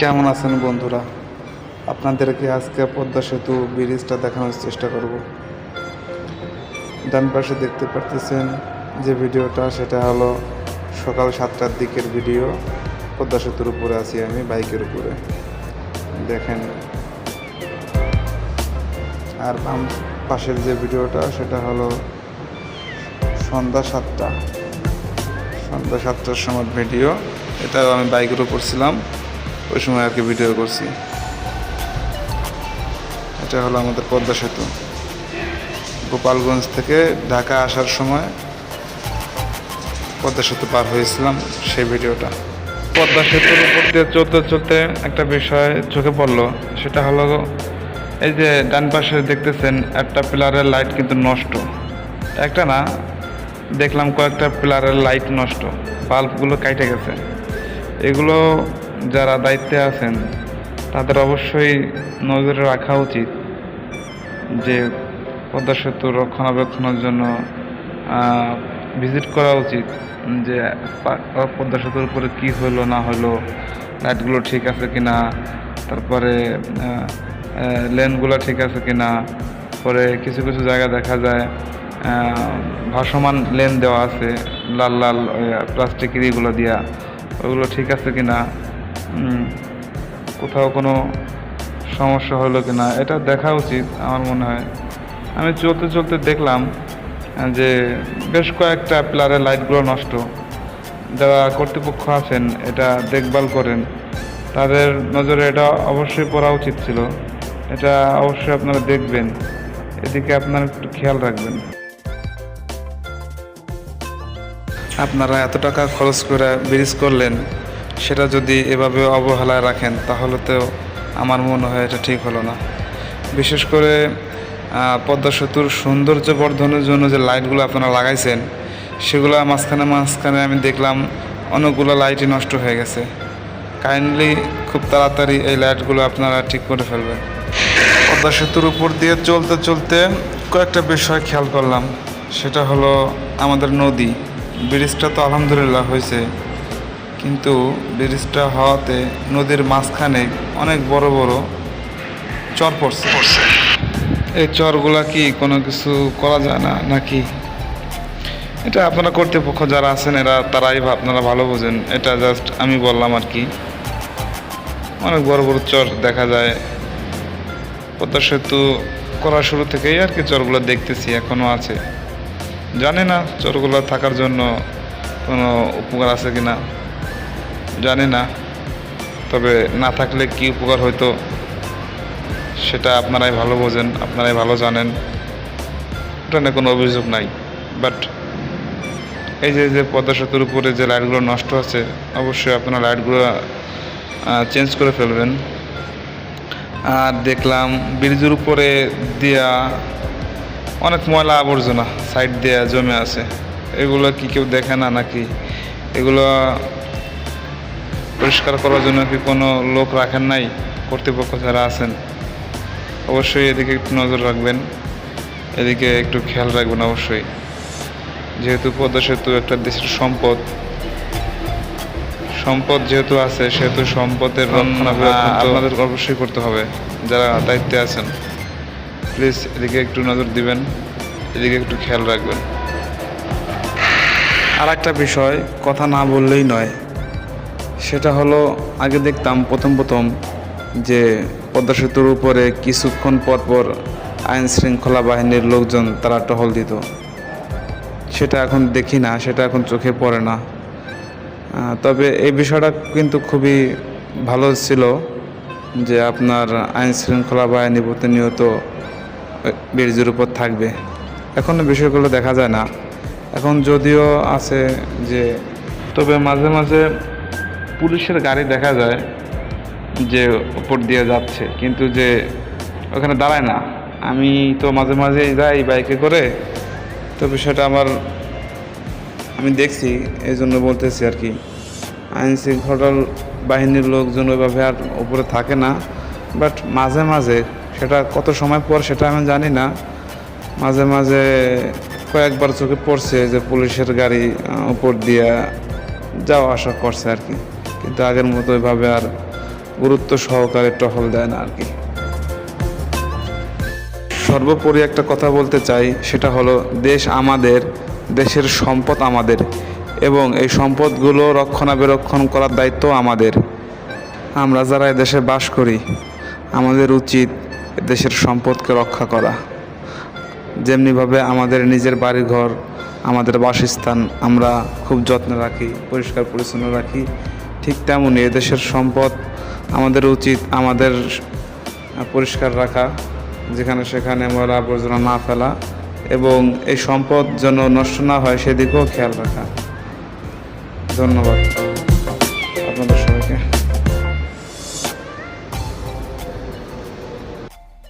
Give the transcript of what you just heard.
কেমন আছেন বন্ধুরা? আপনাদেরকে আজকে পদ্মা সেতু ব্রিজটা দেখানোর চেষ্টা করব। ডান পাশে দেখতে পারতেছেন যে ভিডিওটা, সেটা হলো সকাল 7টার দিকের ভিডিও। পদ্মা সেতুর উপরে আছি আমি, বাইকের উপরে দেখেন। আর বাম পাশের যে ভিডিওটা, সেটা হলো সন্ধ্যা 7টার সময় ভিডিও। এটাও আমি বাইকের উপর ছিলাম, ওই সময় আর কি ভিডিও করছি। এটা হলো আমাদের পদ্মা সেতু। গোপালগঞ্জ থেকে ঢাকা আসার সময় পদ্মা সেতু পার হয়েছিলাম, সেই ভিডিওটা। পদ্মা সেতুর উপর দিয়ে চলতে চলতে একটা বিষয় চোখে পড়লো, সেটা হলো এই যে ডান পাশে দেখতেছেন একটা পিলারের লাইট কিন্তু নষ্ট। একটা না, দেখলাম কয়েকটা পিলারের লাইট নষ্ট, বাল্বগুলো কাইটে গেছে। এগুলো যারা দায়িত্বে আছেন তাদের অবশ্যই নজরে রাখা উচিত যে পদ্মা সেতু রক্ষণাবেক্ষণের জন্য ভিজিট করা উচিত, যে পদ্মা সেতুর উপরে কী হলো না হলো, লাইটগুলো ঠিক আছে কিনা, তারপরে লেনগুলো ঠিক আছে কিনা। পরে কিছু কিছু জায়গা দেখা যায় ভাসমান লেন দেওয়া আছে, লাল লাল প্লাস্টিকের এগুলো দিয়া, ওইগুলো ঠিক আছে কিনা, কোথাও কোনো সমস্যা হলো কিনা, এটা দেখা উচিত আমার মনে হয়। আমি চলতে চলতে দেখলাম যে বেশ কয়েকটা পিলারের লাইটগুলো নষ্ট। যারা কর্তৃপক্ষ আছেন, এটা দেখভাল করেন, তাদের নজরে এটা অবশ্যই পড়া উচিত ছিল। এটা অবশ্যই আপনারা দেখবেন, এদিকে আপনারা একটু খেয়াল রাখবেন। আপনারা এত টাকা খরচ করে ব্রিজ করলেন, সেটা যদি এভাবে অবহেলায় রাখেন, তাহলে তো আমার মনে হয় এটা ঠিক হলো না। বিশেষ করে পদ্মা সেতুর সৌন্দর্য বর্ধনের জন্য যে লাইটগুলো আপনারা লাগাইছেন, সেগুলো মাঝখানে আমি দেখলাম অনেকগুলো লাইটই নষ্ট হয়ে গেছে। কাইন্ডলি খুব তাড়াতাড়ি এই লাইটগুলো আপনারা ঠিক করে ফেলবেন। পদ্মা সেতুর উপর দিয়ে চলতে চলতে কয়েকটা বিষয় খেয়াল করলাম, সেটা হলো আমাদের নদী। ব্রিজটা তো আলহামদুলিল্লাহ হয়েছে, কিন্তু ব্রিজটা হওয়াতে নদীর মাঝখানে অনেক বড় বড় চর পড়ছে। এই চরগুলা কি কোনো কিছু করা যায় না নাকি? এটা আপনারা কর্তৃপক্ষ যারা আছেন তারাই আপনারা ভালো বোঝেন। এটা জাস্ট আমি বললাম আর কি। অনেক বড় বড় চর দেখা যায়। পদ্মা সেতু করা শুরু থেকেই আর কি চরগুলো দেখতেছি, এখনও আছে। জানি না চরগুলো থাকার জন্য কোনো উপকার আছে কি না, জানি না। তবে না থাকলে কি উপকার হইতো সেটা আপনারাই ভালো বোঝেন, আপনারাই ভালো জানেন। ওটা নিয়ে কোনো অভিযোগ নাই। বাট এই যে পদ্মা সেতুর উপরে যে লাইটগুলো নষ্ট আছে, অবশ্যই আপনারা লাইটগুলো চেঞ্জ করে ফেলবেন। আর দেখলাম ব্রিজের উপরে দিয়া অনেক ময়লা আবর্জনা সাইড দিয়ে জমে আছে। এগুলো কি কেউ দেখে না নাকি? এগুলো পরিষ্কার করার জন্য কি কোনো লোক রাখেন নাই? কর্তৃপক্ষ যারা আছেন অবশ্যই এদিকে একটু নজর রাখবেন, এদিকে একটু খেয়াল রাখবেন অবশ্যই। যেহেতু পদ্মা সেতু একটা দেশের সম্পদ যেহেতু আছে, সেহেতু সম্পদের রক্ষণাবেক্ষণ আপনাদের অবশ্যই করতে হবে, যারা দায়িত্বে আছেন। প্লিজ এদিকে একটু নজর দিবেন, এদিকে একটু খেয়াল রাখবেন। আর একটা বিষয় কথা না বললেই নয়, সেটা হলো আগে দেখতাম প্রথম যে পদ্মা সেতুর উপরে কিছুক্ষণ পর আইন শৃঙ্খলা বাহিনীর লোকজন তারা টহল দিত। সেটা এখন দেখি না, সেটা এখন চোখে পড়ে না। তবে এই বিষয়টা কিন্তু খুবই ভালো ছিল যে আপনার আইন শৃঙ্খলা বাহিনী প্রতিনিয়ত ব্রিজের উপর থাকবে। এখন বিষয়গুলো দেখা যায় না। এখন যদিও আছে যে, তবে মাঝে মাঝে পুলিশের গাড়ি দেখা যায় যে উপর দিয়ে যাচ্ছে, কিন্তু যে ওখানে দাঁড়ায় না। আমি তো মাঝে মাঝে যাই বাইকে করে, তো বিষয়টা আমি দেখছি, এই জন্য বলতেছি আর কি। আইন শৃঙ্খলা বাহিনীর লোকজন ওইভাবে আর উপরে থাকে না, বাট মাঝে মাঝে, সেটা কত সময় পর সেটা আমি জানি না, মাঝে মাঝে কয়েকবার চোখে পড়ছে যে পুলিশের গাড়ি উপর দিয়ে যাওয়া আসা করছে আর কি। কিন্তু আগের মতো ওইভাবে আর গুরুত্ব সহকারে টহল দেয় না আর কি। সর্বোপরি একটা কথা বলতে চাই, সেটা হলো দেশ আমাদের, দেশের সম্পদ আমাদের, এবং এই সম্পদগুলো রক্ষণাবেক্ষণ করার দায়িত্ব আমাদের। আমরা যারা এদেশে বাস করি, আমাদের উচিত দেশের সম্পদকে রক্ষা করা। যেমনিভাবে আমাদের নিজের বাড়িঘর, আমাদের বাসস্থান আমরা খুব যত্নে রাখি, পরিষ্কার পরিচ্ছন্ন রাখি, ঠিক তেমনই এদেশের সম্পদ আমাদের উচিত আমাদের পরিষ্কার রাখা, যেখানে সেখানে ময়লা আবর্জনা না ফেলা, এবং এই সম্পদ যেন নষ্ট না হয় সেদিকেও খেয়াল রাখা। ধন্যবাদ।